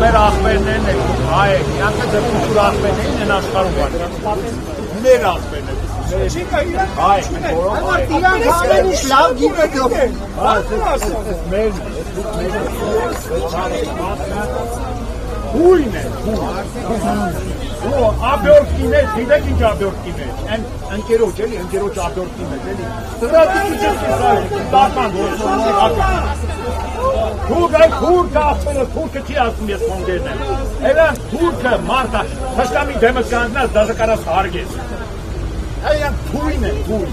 Մեր ախպերներն են, այ, իրանքը դեպքուր ախպերներին են աշխարում բարձրացպատեն, մեր ախպերներ։ Այ, իրանք ամեն ինչ լավ գիտեք հույն է, աբյորդքին է, գիտեք ինչ աբյորդքին է, են ընկերոջ էլի, ընկերոջ աբյորդքին է, էլի, ստրատիգիչեսկի դական Թուրքը ասպելը, թուրքը չի ասում ես մոնգերն եմ, էլան թուրքը մարդա, հաշտամի դեմս կանգնած, դաժը կարաս հարգես, էլան թույն է, թույն,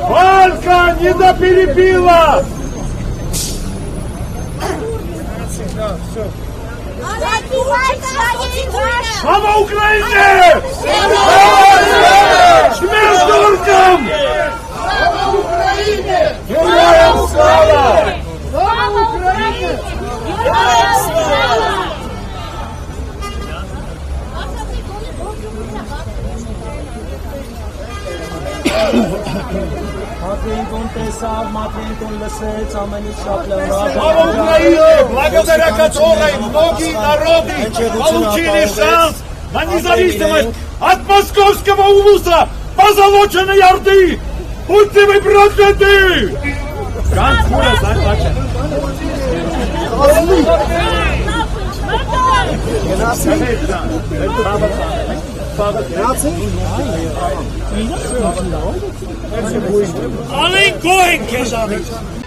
Վալկա, не доперепила! Слава Украине! Смерть туркам! Слава Україні! Героям слава! Слава Україні! Героям слава! Матвеին կոն տեսավ, Матвеին կոն լսեց, ամեն ինչ շատ լավ։ Слава Украине! Благодаря которой многие народы получили шанс на независимость от московского улуса позолоченной Орды! Будьте вы прокляты! Ամեն գոհ ենք քեզ ամեն։